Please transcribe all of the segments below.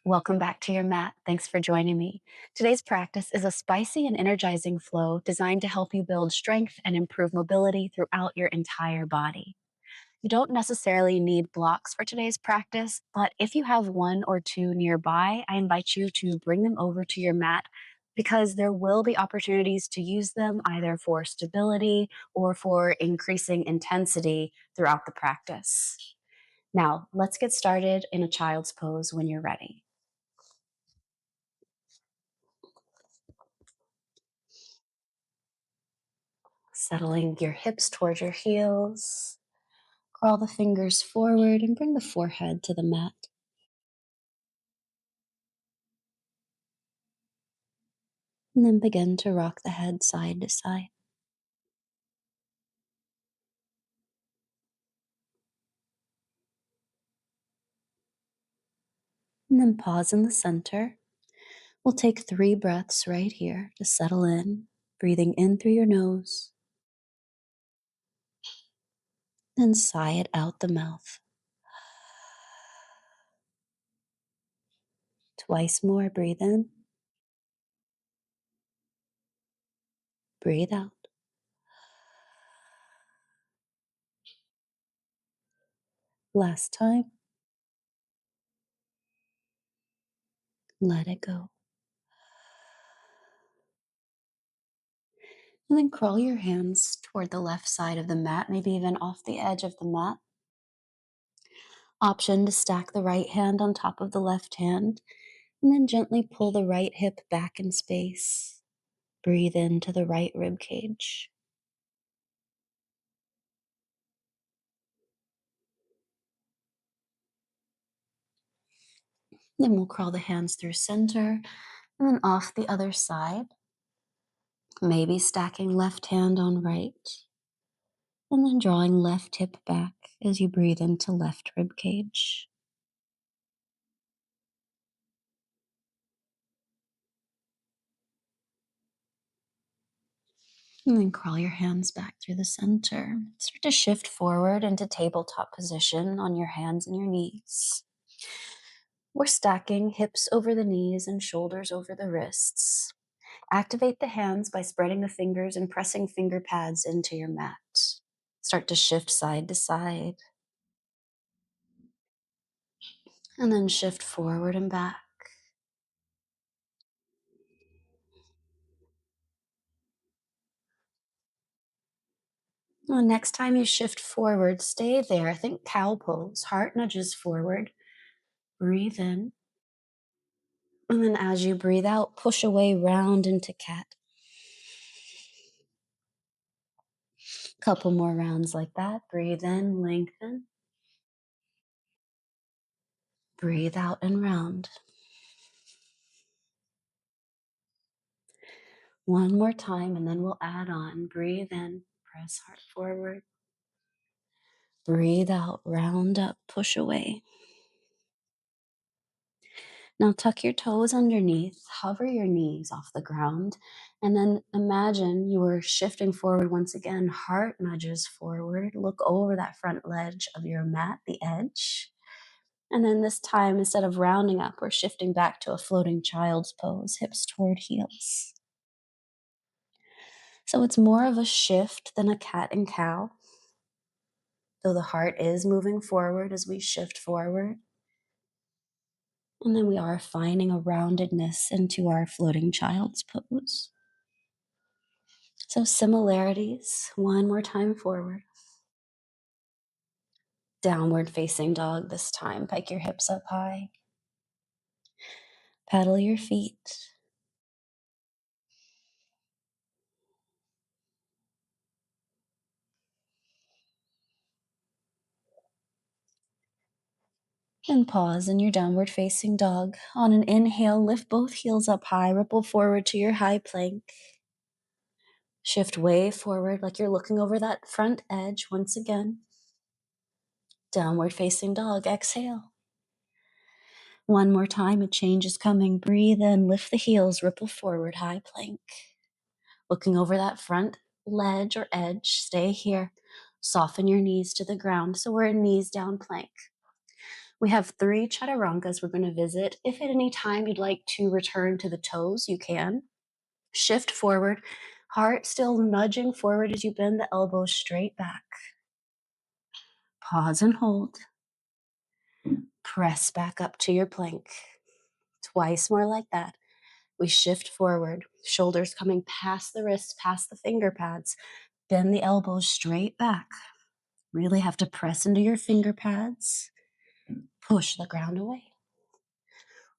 Welcome back to your mat. Thanks for joining me. Today's practice is a spicy and energizing flow designed to help you build strength and improve mobility throughout your entire body. You don't necessarily need blocks for today's practice, but if you have one or two nearby, I invite you to bring them over to your mat because there will be opportunities to use them either for stability or for increasing intensity throughout the practice. Now, let's get started in a child's pose when you're ready. Settling your hips towards your heels. Crawl the fingers forward and bring the forehead to the mat. And then begin to rock the head side to side. And then pause in the center. We'll take 3 breaths right here to settle in, breathing in through your nose. Then sigh it out the mouth. Twice more, breathe in. Breathe out. Last time. Let it go. And then crawl your hands toward the left side of the mat, maybe even off the edge of the mat. Option to stack the right hand on top of the left hand, and then gently pull the right hip back in space. Breathe into the right rib cage. Then we'll crawl the hands through center and then off the other side. Maybe stacking left hand on right, and then drawing left hip back as you breathe into left rib cage. And then crawl your hands back through the center. Start to shift forward into tabletop position on your hands and your knees. We're stacking hips over the knees and shoulders over the wrists. Activate the hands by spreading the fingers and pressing finger pads into your mat. Start to shift side to side. And then shift forward and back. Well, next time you shift forward, stay there. Think cow pose. Heart nudges forward. Breathe in. And then as you breathe out, push away round into cat. Couple more rounds like that. Breathe in, lengthen. Breathe out and round. One more time, and then we'll add on. Breathe in, press heart forward. Breathe out, round up, push away. Now tuck your toes underneath, hover your knees off the ground, and then imagine you are shifting forward once again. Heart nudges forward. Look over that front ledge of your mat, the edge. And then this time, instead of rounding up, we're shifting back to a floating child's pose, hips toward heels. So it's more of a shift than a cat and cow, though the heart is moving forward as we shift forward. And then we are finding a roundedness into our floating child's pose. So similarities, one more time forward. Downward facing dog this time. Pike your hips up high. Paddle your feet. And pause in your downward facing dog. On an inhale, lift both heels up high, ripple forward to your high plank. Shift way forward like you're looking over that front edge once again. Downward facing dog, exhale. One more time, a change is coming. Breathe in, lift the heels, ripple forward, high plank. Looking over that front ledge or edge, stay here. Soften your knees to the ground. So we're in knees down plank. We have 3 Chaturangas we're going to visit. If at any time you'd like to return to the toes, you can. Shift forward, heart still nudging forward as you bend the elbows straight back. Pause and hold. Press back up to your plank. Twice more like that. We shift forward, shoulders coming past the wrists, past the finger pads. Bend the elbows straight back. Really have to press into your finger pads. Push the ground away.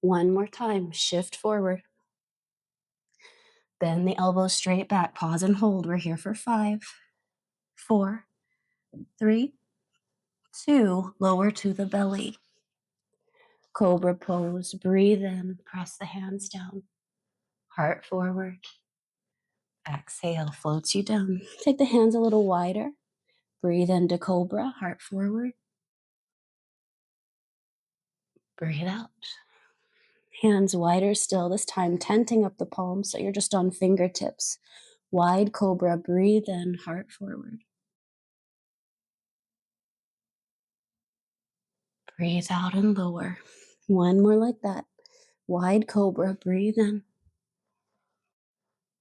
One more time, shift forward. Bend the elbows straight back. Pause and hold. We're here for 5, 4, 3, 2. Lower to the belly. Cobra pose. Breathe in. Press the hands down. Heart forward. Exhale. Floats you down. Take the hands a little wider. Breathe into cobra. Heart forward. Breathe out. Hands wider still. This time tenting up the palms so you're just on fingertips. Wide cobra. Breathe in. Heart forward. Breathe out and lower. One more like that. Wide cobra, breathe in.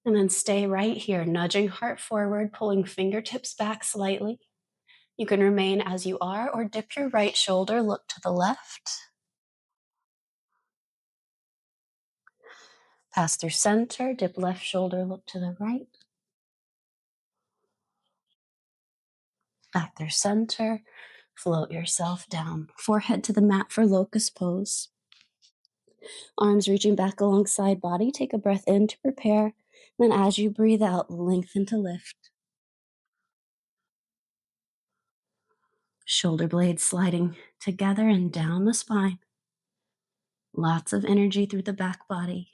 And then stay right here, nudging heart forward, pulling fingertips back slightly. You can remain as you are or dip your right shoulder, look to the left. Pass through center, dip left shoulder, look to the right. Back through center, float yourself down. Forehead to the mat for locust pose. Arms reaching back alongside body. Take a breath in to prepare. Then as you breathe out, lengthen to lift. Shoulder blades sliding together and down the spine. Lots of energy through the back body.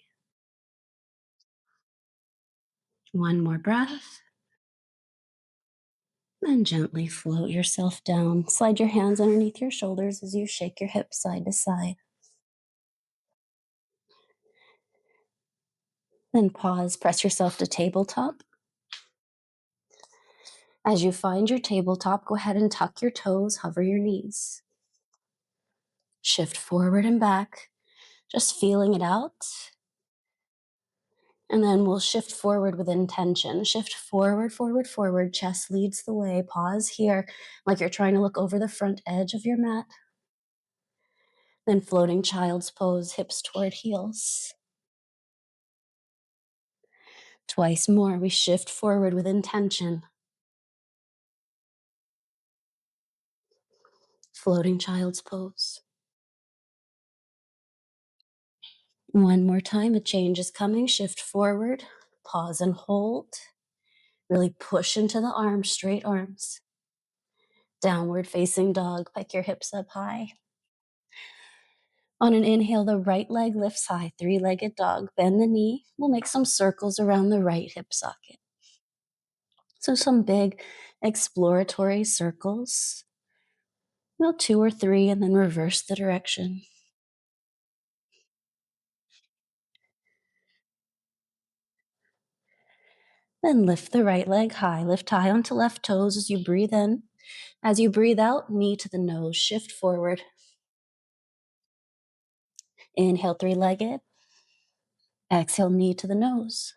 One more breath. Then gently float yourself down. Slide your hands underneath your shoulders as you shake your hips side to side. Then pause, press yourself to tabletop. As you find your tabletop, go ahead and tuck your toes, hover your knees. Shift forward and back, just feeling it out. And then we'll shift forward with intention. Shift forward, forward, forward. Chest leads the way. Pause here, like you're trying to look over the front edge of your mat. Then floating child's pose, hips toward heels. Twice more, we shift forward with intention. Floating child's pose. One more time, a change is coming. Shift forward, pause and hold. Really push into the arms, straight arms. Downward facing dog, pike your hips up high. On an inhale, the right leg lifts high, three-legged dog. Bend the knee. We'll make some circles around the right hip socket. So some big exploratory circles. Well, 2 or 3, and then reverse the direction. Then lift the right leg high. Lift high onto left toes as you breathe in. As you breathe out, knee to the nose. Shift forward. Inhale, three-legged. Exhale, knee to the nose.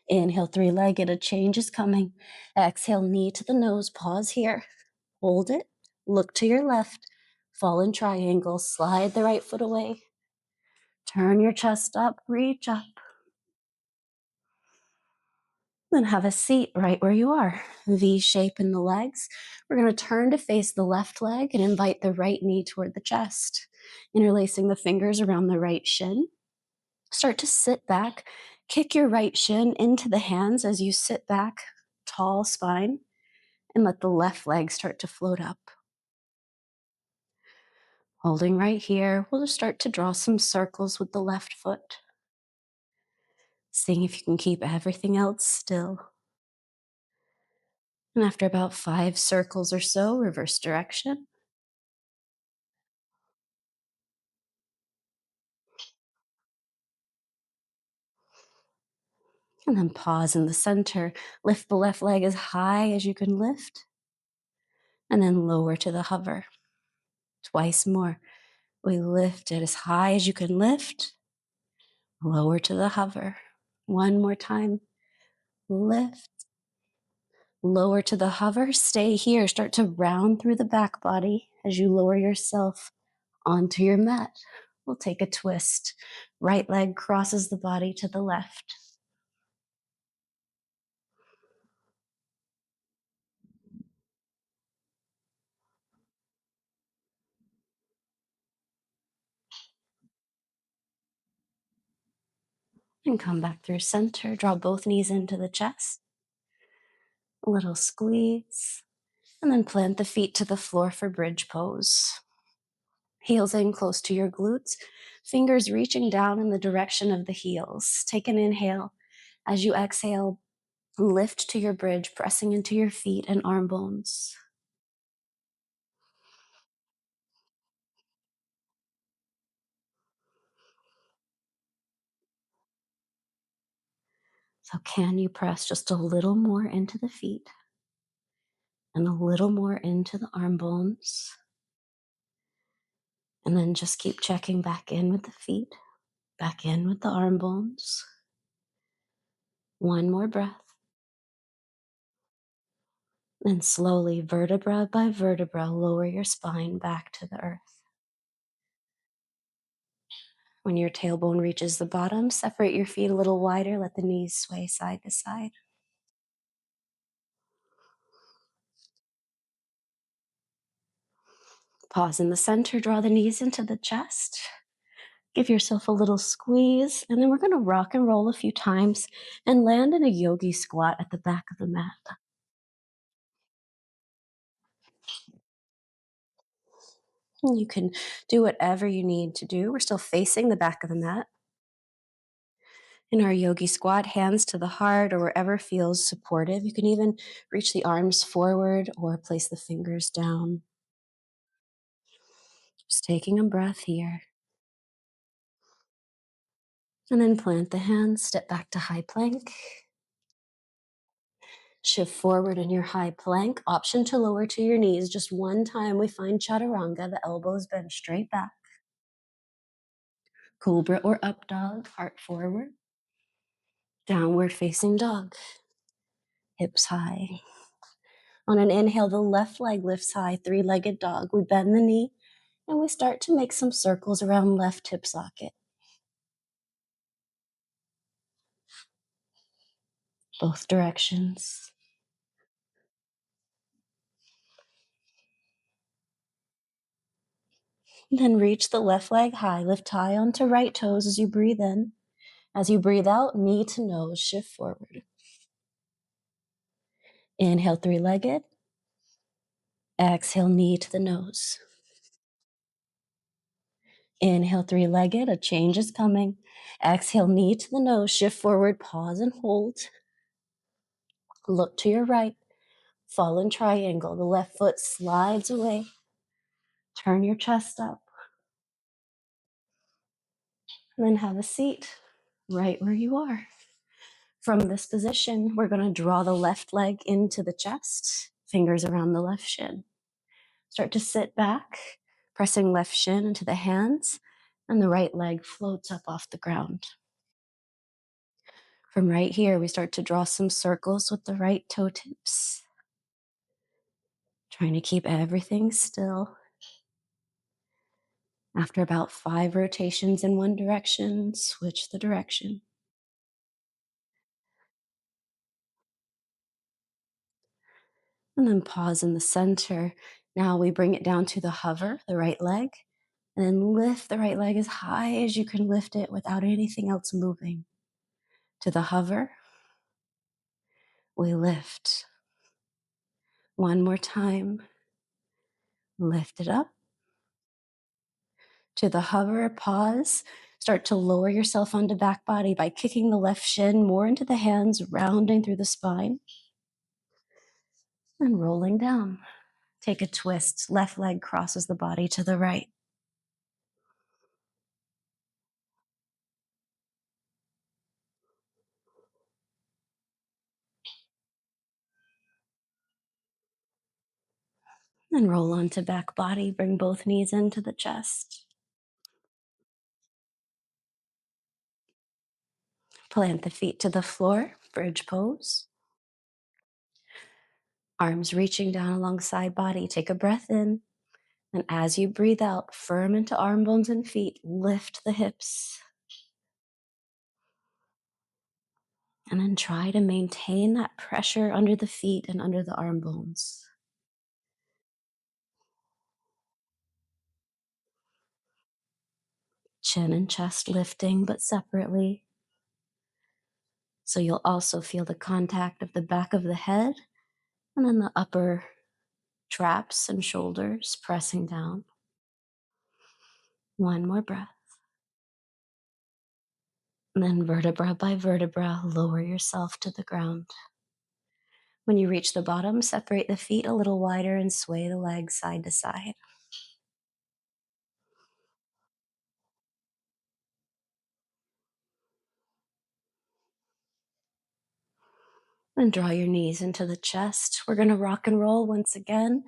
Inhale, three-legged. A change is coming. Exhale, knee to the nose. Pause here. Hold it. Look to your left. Fall in triangle. Slide the right foot away. Turn your chest up. Reach up. Then have a seat right where you are. V shape in the legs. We're going to turn to face the left leg and invite the right knee toward the chest. Interlacing the fingers around the right shin. Start to sit back. Kick your right shin into the hands as you sit back, tall spine, and let the left leg start to float up. Holding right here, we'll just start to draw some circles with the left foot. Seeing if you can keep everything else still. And after about 5 circles or so, reverse direction. And then pause in the center. Lift the left leg as high as you can lift. And then lower to the hover. Twice more. We lift it as high as you can lift. Lower to the hover. One more time. Lift. Lower to the hover. Stay here. Start to round through the back body as you lower yourself onto your mat. We'll take a twist. Right leg crosses the body to the left. And come back through center. Draw both knees into the chest. A little squeeze. And then plant the feet to the floor for bridge pose. Heels in close to your glutes. Fingers reaching down in the direction of the heels. Take an inhale. As you exhale, lift to your bridge, pressing into your feet and arm bones. So can you press just a little more into the feet and a little more into the arm bones? And then just keep checking back in with the feet, back in with the arm bones. One more breath. And slowly, vertebra by vertebra, lower your spine back to the earth. When your tailbone reaches the bottom, separate your feet a little wider. Let the knees sway side to side. Pause in the center, draw the knees into the chest. Give yourself a little squeeze, and then we're going to rock and roll a few times and land in a yogi squat at the back of the mat. You can do whatever you need to do. We're still facing the back of the mat. In our yogi squat, hands to the heart or wherever feels supportive. You can even reach the arms forward or place the fingers down. Just taking a breath here. And then plant the hands, step back to high plank. Shift forward in your high plank. Option to lower to your knees. Just one time we find Chaturanga, the elbows bend straight back. Cobra or up dog, heart forward. Downward facing dog. Hips high. On an inhale, the left leg lifts high, three-legged dog. We bend the knee and we start to make some circles around left hip socket. Both directions. Then reach the left leg high, lift high onto right toes as you breathe in. As you breathe out, knee to nose, shift forward. Inhale, three-legged. Exhale, knee to the nose. Inhale, three-legged, a change is coming. Exhale, knee to the nose, shift forward, pause and hold. Look to your right, fallen triangle. The left foot slides away. Turn your chest up. And then have a seat right where you are. From this position, we're going to draw the left leg into the chest, fingers around the left shin. Start to sit back, pressing left shin into the hands, and the right leg floats up off the ground. From right here, we start to draw some circles with the right toe tips. Trying to keep everything still. After about 5 rotations in one direction, switch the direction. And then pause in the center. Now we bring it down to the hover, the right leg, and then lift the right leg as high as you can lift it without anything else moving. To the hover, we lift. One more time. Lift it up. To the hover, pause. Start to lower yourself onto back body by kicking the left shin more into the hands, rounding through the spine. And rolling down. Take a twist. Left leg crosses the body to the right. Then roll onto back body, bring both knees into the chest. Plant the feet to the floor, bridge pose. Arms reaching down alongside body. Take a breath in. And as you breathe out, firm into arm bones and feet, lift the hips. And then try to maintain that pressure under the feet and under the arm bones. Chin and chest lifting, but separately. So you'll also feel the contact of the back of the head and then the upper traps and shoulders pressing down. One more breath. And then vertebra by vertebra, lower yourself to the ground. When you reach the bottom, separate the feet a little wider and sway the legs side to side. Then draw your knees into the chest. We're going to rock and roll once again,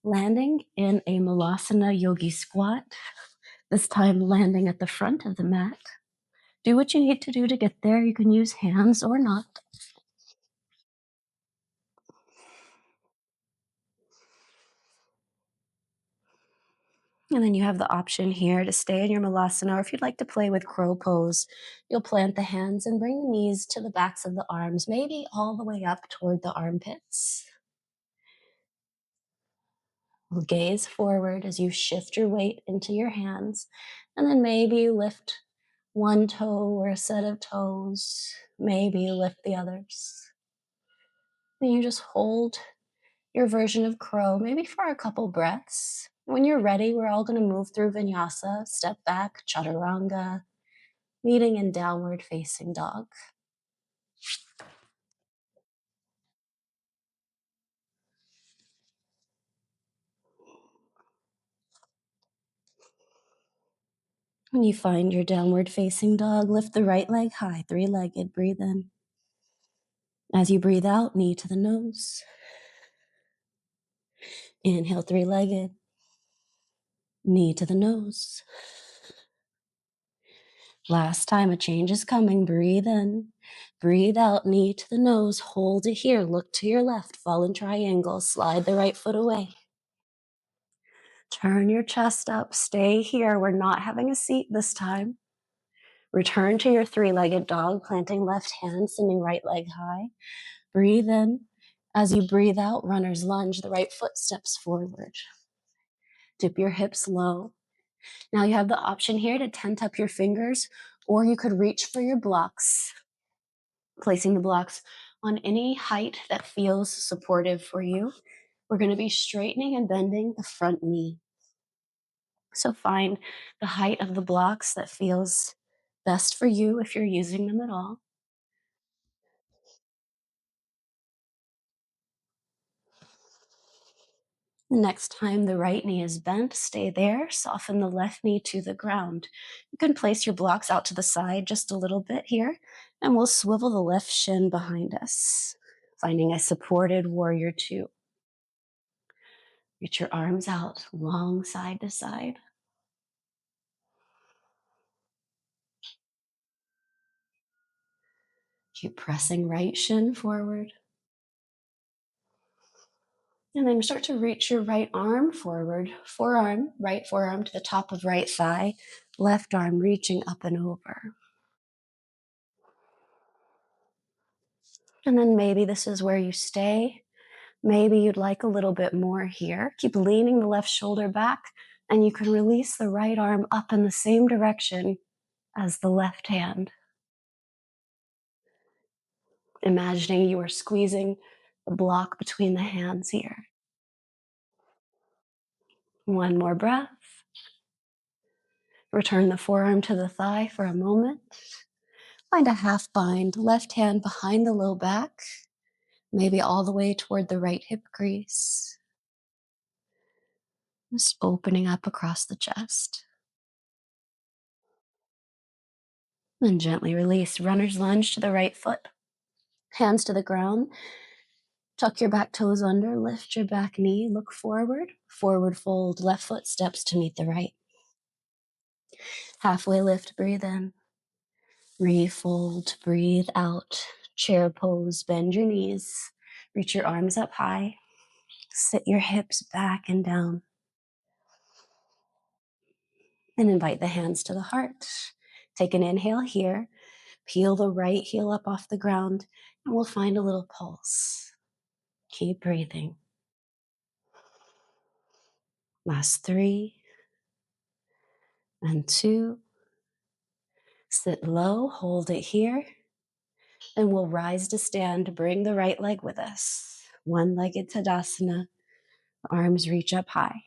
landing in a Malasana Yogi squat, this time landing at the front of the mat. Do what you need to do to get there. You can use hands or not. And then you have the option here to stay in your Malasana, or if you'd like to play with crow pose, you'll plant the hands and bring the knees to the backs of the arms, maybe all the way up toward the armpits. We'll gaze forward as you shift your weight into your hands, and then maybe you lift one toe or a set of toes, maybe you lift the others. Then you just hold your version of crow, maybe for a couple breaths. When you're ready, we're all going to move through vinyasa, step back, chaturanga, meeting in downward facing dog. When you find your downward facing dog, lift the right leg high, three-legged, breathe in. As you breathe out, knee to the nose. Inhale, three-legged, knee to the nose. Last time, a change is coming. Breathe in, breathe out, knee to the nose. Hold it here. Look to your left. Fall in triangle. Slide the right foot away. Turn your chest up. Stay here. We're not having a seat this time. Return to your three-legged dog, planting left hand, sending right leg high. Breathe in. As you breathe out, runner's lunge. The right foot steps forward. Dip your hips low. Now you have the option here to tent up your fingers, or you could reach for your blocks, placing the blocks on any height that feels supportive for you. We're going to be straightening and bending the front knee. So find the height of the blocks that feels best for you if you're using them at all. The next time the right knee is bent, stay there. Soften the left knee to the ground. You can place your blocks out to the side just a little bit here, and we'll swivel the left shin behind us, finding a supported warrior two. Reach your arms out long side to side. Keep pressing right shin forward. And then start to reach your right arm forward. Forearm, right forearm to the top of right thigh. Left arm reaching up and over. And then maybe this is where you stay. Maybe you'd like a little bit more here. Keep leaning the left shoulder back, and you can release the right arm up in the same direction as the left hand. Imagining you are squeezing the block between the hands here. One more breath. Return the forearm to the thigh for a moment. Find a half bind, left hand behind the low back, maybe all the way toward the right hip crease. Just opening up across the chest. Then gently release. Runner's lunge to the right foot. Hands to the ground. Tuck your back toes under, lift your back knee, look forward, forward fold, left foot steps to meet the right. Halfway lift, breathe in. Refold, breathe out. Chair pose, bend your knees, reach your arms up high, sit your hips back and down. And invite the hands to the heart. Take an inhale here, peel the right heel up off the ground, and we'll find a little pulse. Keep breathing. Last 3 and 2. Sit low, hold it here, and we'll rise to stand. Bring the right leg with us. One-legged Tadasana, arms reach up high.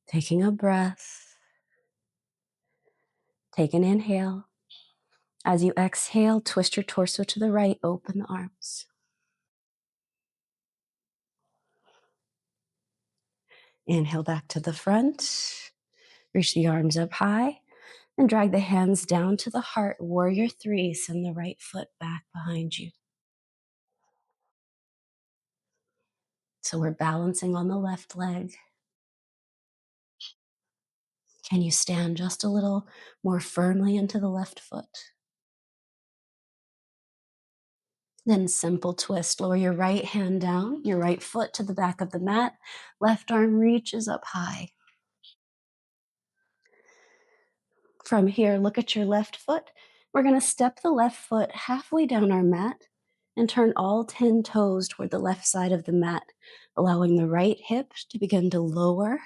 Taking a breath. Take an inhale. As you exhale, twist your torso to the right, open the arms. Inhale back to the front. Reach the arms up high and drag the hands down to the heart. Warrior 3, send the right foot back behind you. So we're balancing on the left leg. Can you stand just a little more firmly into the left foot? Then simple twist. Lower your right hand down, your right foot to the back of the mat. Left arm reaches up high. From here, look at your left foot. We're going to step the left foot halfway down our mat and turn all 10 toes toward the left side of the mat, allowing the right hip to begin to lower.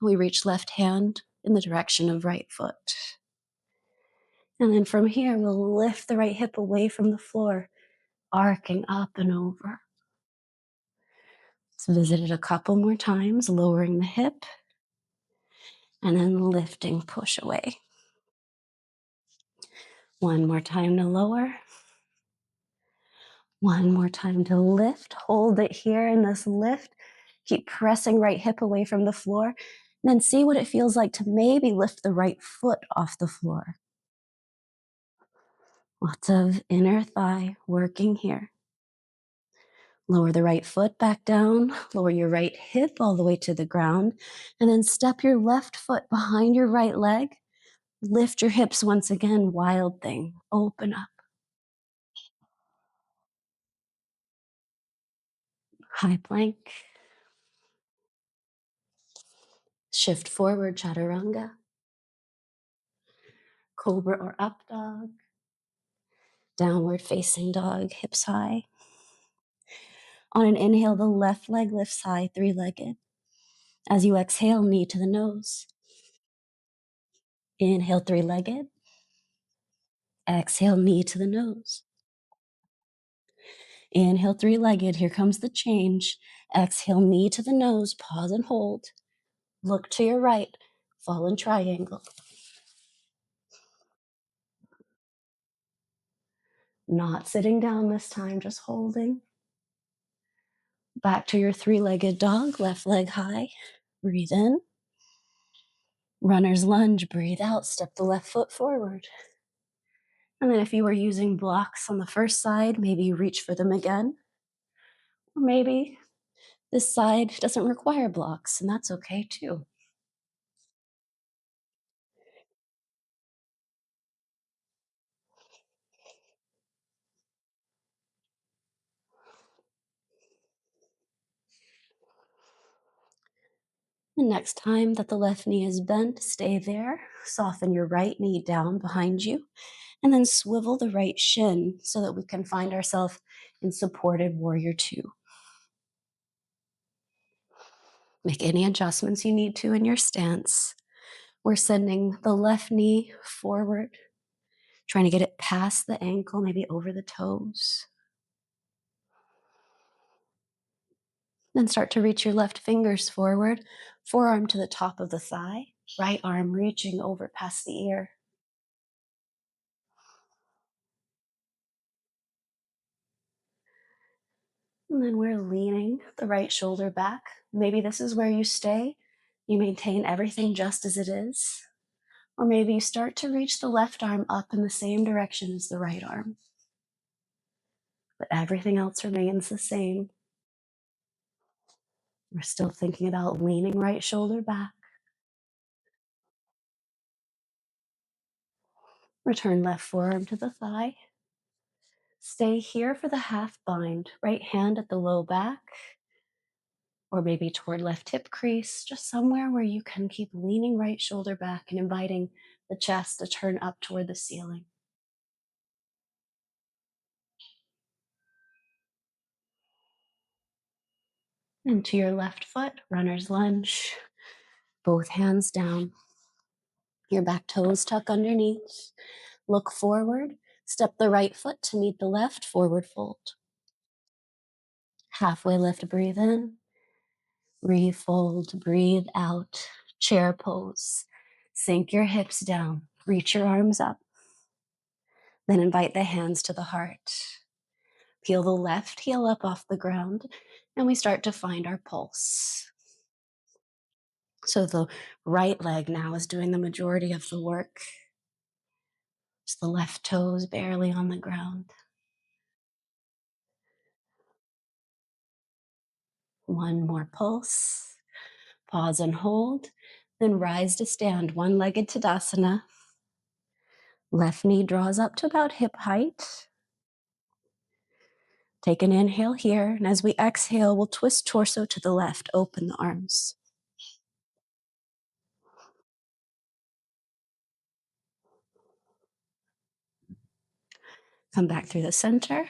We reach left hand in the direction of right foot. And then from here, we'll lift the right hip away from the floor, arcing up and over. Let's visit it a couple more times, lowering the hip, and then lifting, push away. One more time to lower. One more time to lift. Hold it here in this lift. Keep pressing right hip away from the floor. And then see what it feels like to maybe lift the right foot off the floor. Lots of inner thigh working here. Lower the right foot back down. Lower your right hip all the way to the ground. And then step your left foot behind your right leg. Lift your hips once again. Wild thing. Open up. High plank. Shift forward, Chaturanga. Cobra or up dog. Downward facing dog, hips high. On an inhale, the left leg lifts high, 3-legged. As you exhale, knee to the nose. Inhale, 3-legged. Exhale, knee to the nose. Inhale, 3-legged. Here comes the change. Exhale, knee to the nose. Pause and hold. Look to your right. Fallen triangle. Not sitting down this time, just holding. Back to your 3-legged dog. Left leg high. Breathe in. Runner's lunge. Breathe out. Step the left foot forward. And then if you were using blocks on the first side, maybe you reach for them again. Or maybe this side doesn't require blocks, and that's okay too. The next time that the left knee is bent, stay there. Soften your right knee down behind you, and then swivel the right shin so that we can find ourselves in supported warrior 2. Make any adjustments you need to in your stance. We're sending the left knee forward, trying to get it past the ankle, maybe over the toes. Then start to reach your left fingers forward, forearm to the top of the thigh, right arm reaching over past the ear. And then we're leaning the right shoulder back. Maybe this is where you stay. You maintain everything just as it is. Or maybe you start to reach the left arm up in the same direction as the right arm. but everything else remains the same. We're still thinking about leaning right shoulder back. Return left forearm to the thigh. Stay here for the half bind. Right hand at the low back, or maybe toward left hip crease, just somewhere where you can keep leaning right shoulder back and inviting the chest to turn up toward the ceiling. And to your left foot, runner's lunge. Both hands down. Your back toes tuck underneath. Look forward. Step the right foot to meet the left, forward fold. Halfway lift, breathe in. Refold, breathe out. Chair pose. Sink your hips down. Reach your arms up. Then invite the hands to the heart. Peel the left heel up off the ground, and we start to find our pulse. So the right leg now is doing the majority of the work. Just the left toes barely on the ground. One more pulse. Pause and hold. Then rise to stand, one-legged Tadasana. Left knee draws up to about hip height. Take an inhale here, and as we exhale, we'll twist torso to the left, open the arms. Come back through the center.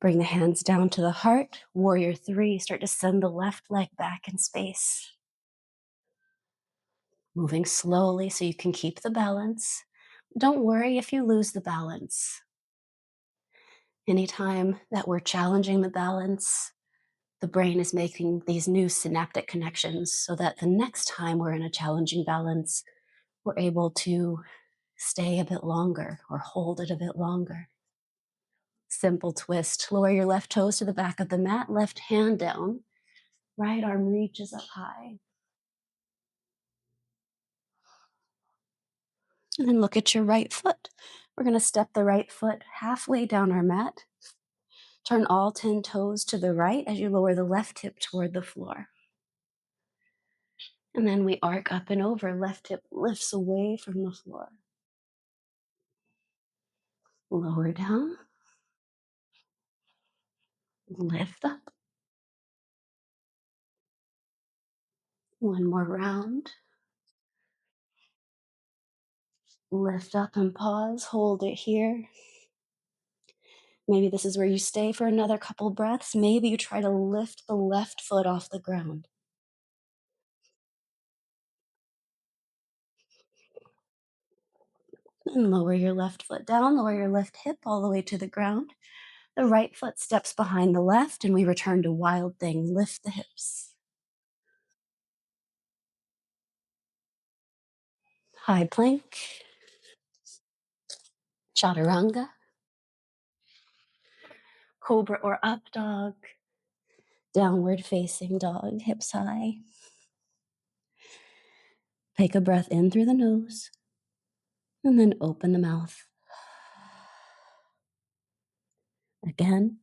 Bring the hands down to the heart. Warrior three, start to send the left leg back in space. Moving slowly so you can keep the balance. Don't worry if you lose the balance. Anytime that we're challenging the balance, the brain is making these new synaptic connections so that the next time we're in a challenging balance, we're able to stay a bit longer or hold it a bit longer. Simple twist. Lower your left toes to the back of the mat, left hand down, right arm reaches up high. And then look at your right foot. We're going to step the right foot halfway down our mat. Turn all 10 toes to the right as you lower the left hip toward the floor. And then we arc up and over. Left hip lifts away from the floor. Lower down. Lift up. One more round. Lift up and pause. Hold it here. Maybe this is where you stay for another couple breaths. Maybe you try to lift the left foot off the ground. And lower your left foot down. Lower your left hip all the way to the ground. The right foot steps behind the left, and we return to wild thing. Lift the hips. High plank. Chaturanga. Cobra or up dog. Downward facing dog, hips high. Take a breath in through the nose, and then open the mouth. Again.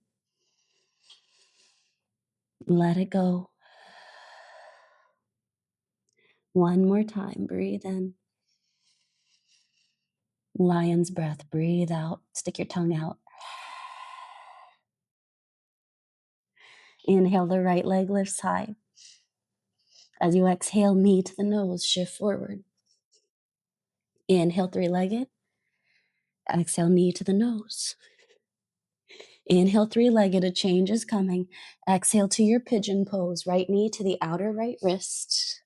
Let it go. One more time. Breathe in. Lion's breath. Breathe out. Stick your tongue out. Inhale, the right leg lifts high. As you exhale, knee to the nose, shift forward. Inhale, three-legged. Exhale, knee to the nose. Inhale, three-legged, a change is coming. Exhale to your pigeon pose, right knee to the outer right wrist.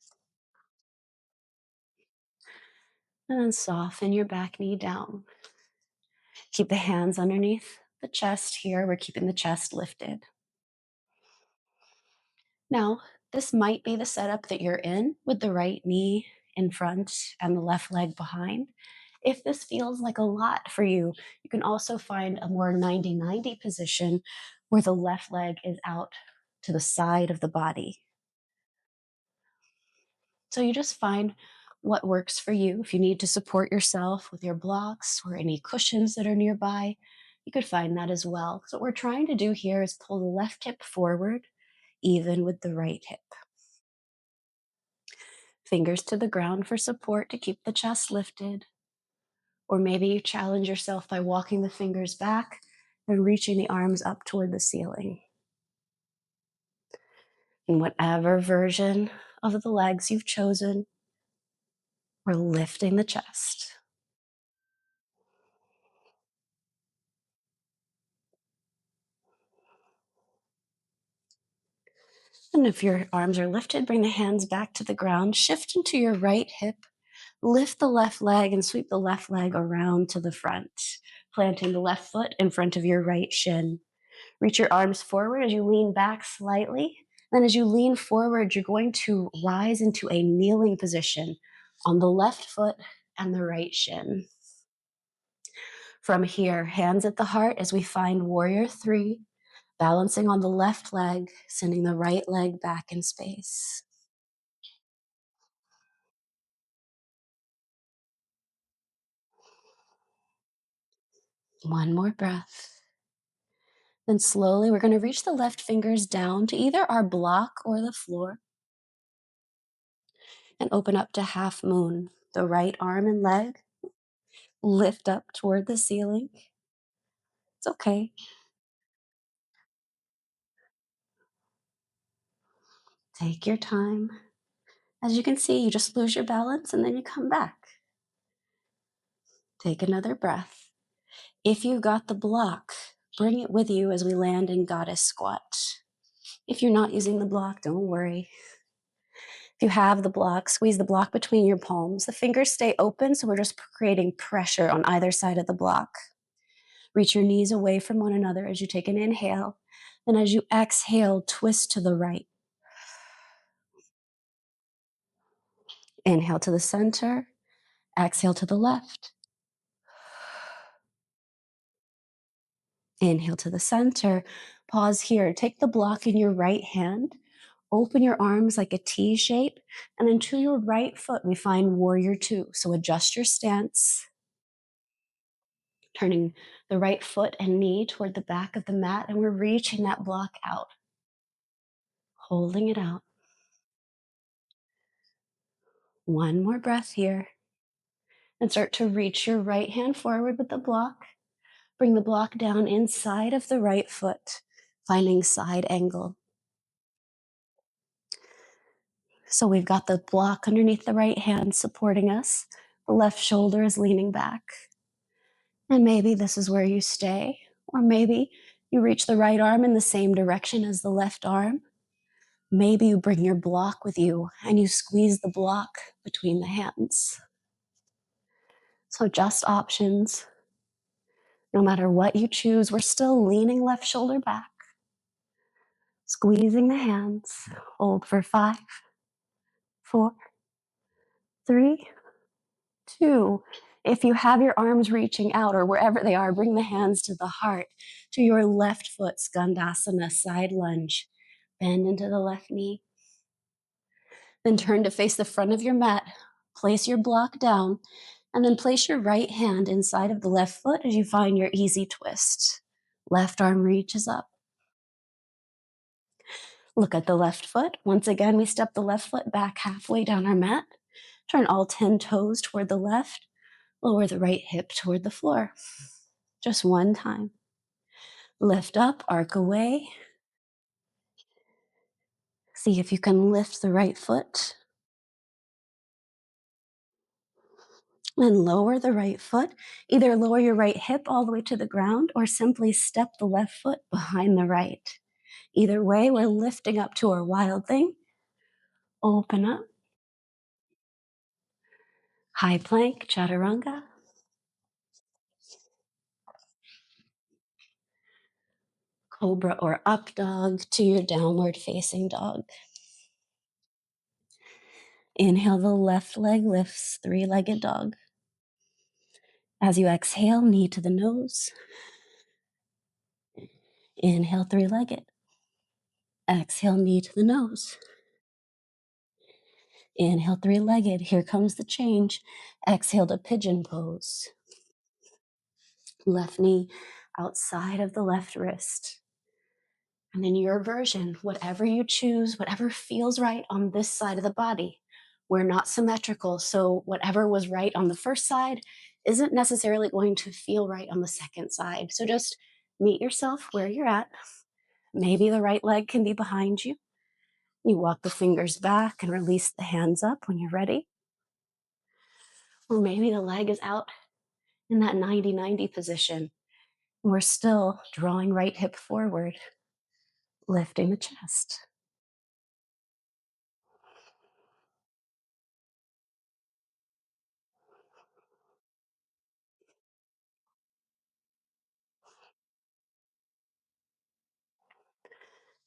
And then soften your back knee down. Keep the hands underneath the chest here. We're keeping the chest lifted. Now, this might be the setup that you're in with the right knee in front and the left leg behind. If this feels like a lot for you, you can also find a more 90-90 position where the left leg is out to the side of the body. So you just find what works for you. If you need to support yourself with your blocks or any cushions that are nearby, You could find that as well. So what we're trying to do here is pull the left hip forward, even with the right hip. Fingers to the ground for support to keep the chest lifted. Or maybe you challenge yourself by walking the fingers back and reaching the arms up toward the ceiling. In whatever version of the legs you've chosen, we're lifting the chest. And if your arms are lifted, bring the hands back to the ground, shift into your right hip, lift the left leg and sweep the left leg around to the front, planting the left foot in front of your right shin. Reach your arms forward as you lean back slightly. Then as you lean forward, you're going to rise into a kneeling position on the left foot and the right shin. From here, hands at the heart as we find warrior 3, balancing on the left leg, sending the right leg back in space. One more breath. Then slowly, we're going to reach the left fingers down to either our block or the floor and open up to half moon. The right arm and leg lift up toward the ceiling. It's okay. Take your time. As you can see, you just lose your balance and then you come back. Take another breath. If you got the block, bring it with you as we land in goddess squat. If you're not using the block, don't worry. If you have the block, squeeze the block between your palms. The fingers stay open, so we're just creating pressure on either side of the block. Reach your knees away from one another as you take an inhale. And as you exhale, twist to the right. Inhale to the center. Exhale to the left. Inhale to the center. Pause here. Take the block in your right hand. Open your arms like a T shape. And then to your right foot, we find warrior 2. So adjust your stance. Turning the right foot and knee toward the back of the mat. And we're reaching that block out. Holding it out. One more breath here. And start to reach your right hand forward with the block. Bring the block down inside of the right foot, finding side angle. So we've got the block underneath the right hand supporting us. The left shoulder is leaning back. And maybe this is where you stay. Or maybe you reach the right arm in the same direction as the left arm. Maybe you bring your block with you and you squeeze the block between the hands. So just options. No matter what you choose, we're still leaning left shoulder back. Squeezing the hands. Hold for 5, 4, 3, 2. If you have your arms reaching out or wherever they are, bring the hands to the heart, to your left foot, Skandasana, side lunge. Bend into the left knee. Then turn to face the front of your mat. Place your block down, and then place your right hand inside of the left foot as you find your easy twist. Left arm reaches up. Look at the left foot. Once again, we step the left foot back halfway down our mat. Turn all 10 toes toward the left. Lower the right hip toward the floor. Just one time. Lift up, arc away. See if you can lift the right foot. Then lower the right foot. Either lower your right hip all the way to the ground or simply step the left foot behind the right. Either way, we're lifting up to our wild thing. Open up. High plank, Chaturanga. Cobra or up dog to your downward facing dog. Inhale, the left leg lifts, 3-legged dog. As you exhale, knee to the nose. Inhale, 3-legged. Exhale, knee to the nose. Inhale, 3-legged. Here comes the change. Exhale to pigeon pose. Left knee outside of the left wrist. And in your version, whatever you choose, whatever feels right on this side of the body, we're not symmetrical. So whatever was right on the first side isn't necessarily going to feel right on the second side. So just meet yourself where you're at. Maybe the right leg can be behind you. You walk the fingers back and release the hands up when you're ready. Or maybe the leg is out in that 90-90 position. We're still drawing right hip forward, lifting the chest.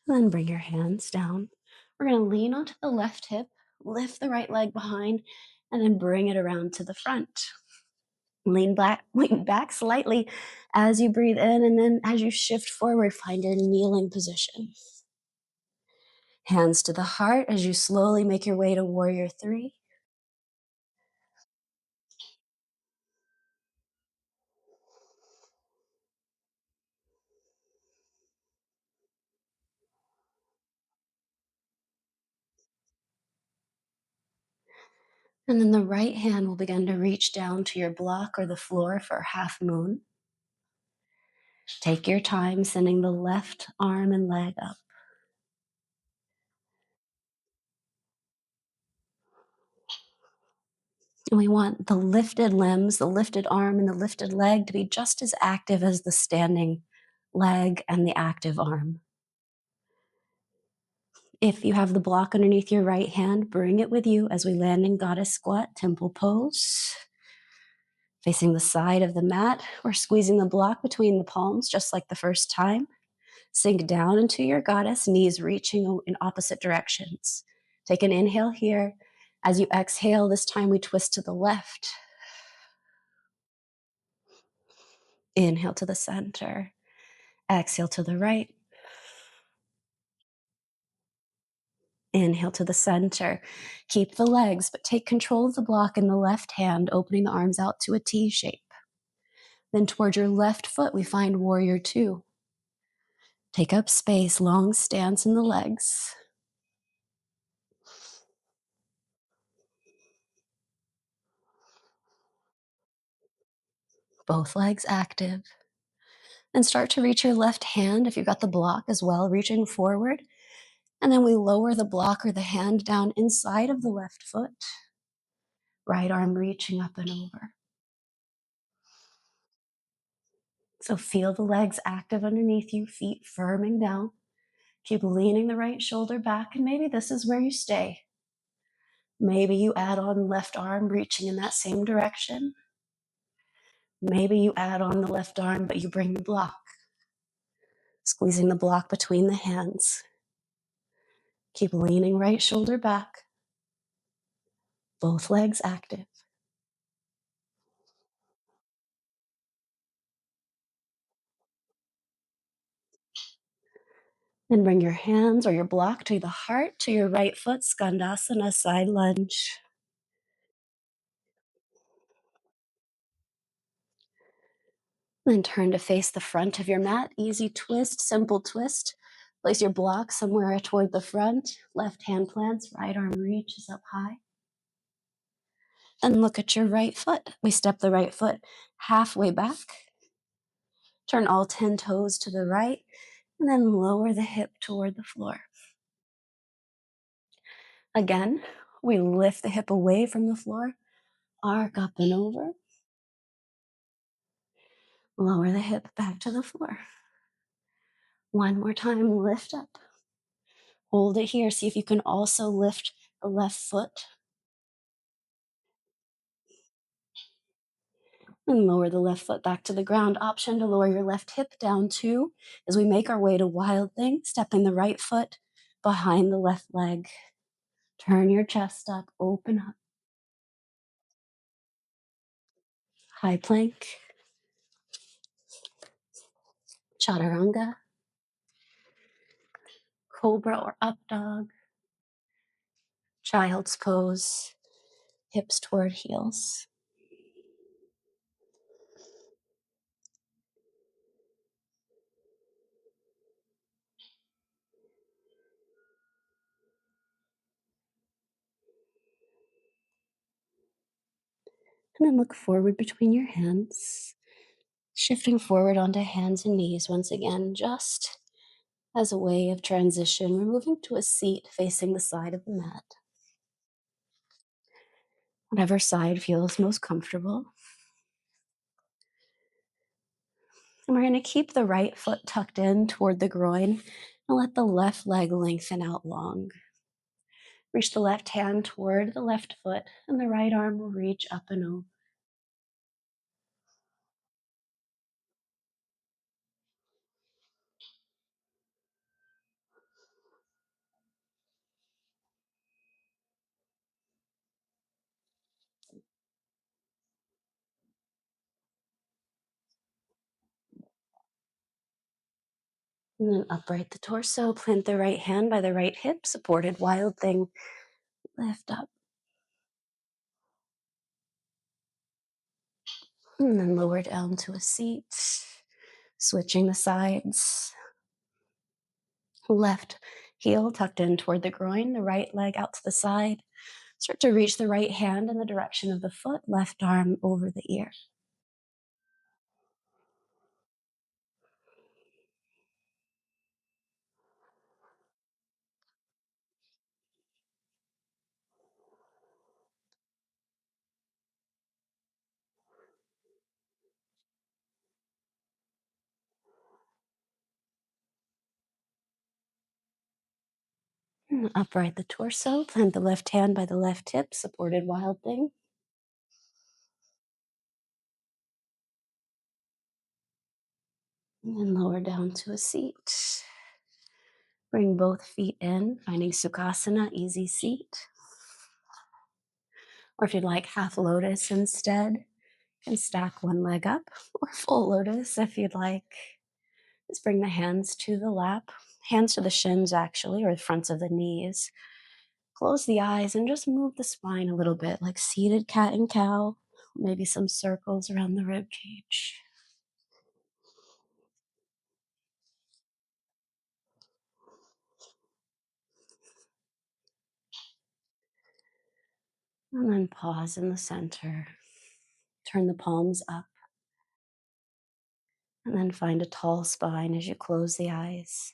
Then bring your hands down. We're going to lean onto the left hip, lift the right leg behind, and then bring it around to the front. Lean back slightly as you breathe in, and then as you shift forward, find your kneeling position. Hands to the heart as you slowly make your way to warrior three. And then the right hand will begin to reach down to your block or the floor for half moon. Take your time, sending the left arm and leg up. And we want the lifted limbs, the lifted arm, and the lifted leg to be just as active as the standing leg and the active arm. If you have the block underneath your right hand, bring it with you as we land in goddess squat, temple pose. Facing the side of the mat, we're squeezing the block between the palms, just like the first time. Sink down into your goddess, knees reaching in opposite directions. Take an inhale here. As you exhale, this time we twist to the left. Inhale to the center. Exhale to the right. Inhale to the center. Keep the legs, but take control of the block in the left hand, opening the arms out to a T shape. Then toward your left foot, we find warrior two. Take up space, long stance in the legs. Both legs active. And start to reach your left hand if you've got the block as well, reaching forward. And then we lower the block or the hand down inside of the left foot. Right arm reaching up and over. So feel the legs active underneath you, feet firming down. Keep leaning the right shoulder back, and maybe this is where you stay. Maybe you add on left arm reaching in that same direction. Maybe you add on the left arm, but you bring the block. Squeezing the block between the hands. Keep leaning right shoulder back. Both legs active. Then bring your hands or your block to the heart, to your right foot, Skandasana, side lunge. Then turn to face the front of your mat. Easy twist, simple twist. Place your block somewhere toward the front. Left hand plants, right arm reaches up high. And look at your right foot. We step the right foot halfway back. Turn all 10 toes to the right, and then lower the hip toward the floor. Again, we lift the hip away from the floor, arc up and over. Lower the hip back to the floor. One more time, lift up. Hold it here. See if you can also lift the left foot. And lower the left foot back to the ground. Option to lower your left hip down too as we make our way to wild thing, stepping the right foot behind the left leg. Turn your chest up, open up. High plank. Chaturanga. Cobra or up dog. Child's pose. Hips toward heels. And then look forward between your hands, shifting forward onto hands and knees once again, just as a way of transition. We're moving to a seat facing the side of the mat, whatever side feels most comfortable. And we're going to keep the right foot tucked in toward the groin and let the left leg lengthen out long. Reach the left hand toward the left foot, and the right arm will reach up and over. And then upright the torso, plant the right hand by the right hip, supported wild thing, lift up. And then lower down to a seat, switching the sides. Left heel tucked in toward the groin, the right leg out to the side. Start to reach the right hand in the direction of the foot, left arm over the ear. And upright the torso, plant the left hand by the left hip, supported wild thing. And then lower down to a seat. Bring both feet in, finding Sukhasana, easy seat. Or if you'd like half lotus instead, you can stack one leg up, or full lotus if you'd like. Just bring the hands to the lap, hands to the shins actually, or the fronts of the knees. Close the eyes and just move the spine a little bit, like seated cat and cow, maybe some circles around the rib cage. And then pause in the center. Turn the palms up. And then find a tall spine as you close the eyes.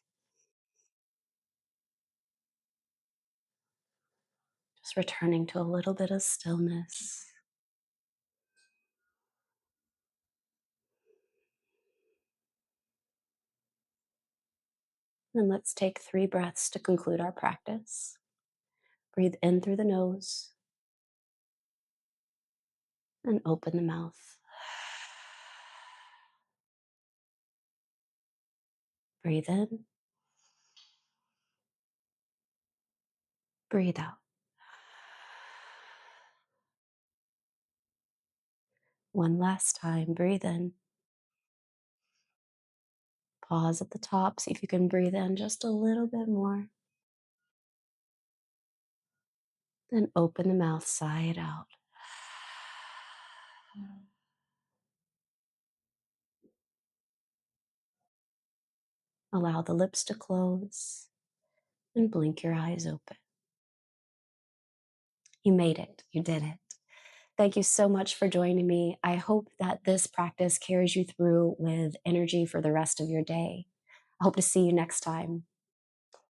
Just returning to a little bit of stillness. And let's take 3 breaths to conclude our practice. Breathe in through the nose and open the mouth. Breathe in. Breathe out. One last time. Breathe in. Pause at the top. See if you can breathe in just a little bit more. Then open the mouth side out. Allow the lips to close and blink your eyes open. You made it. You did it. Thank you so much for joining me. I hope that this practice carries you through with energy for the rest of your day. I hope to see you next time.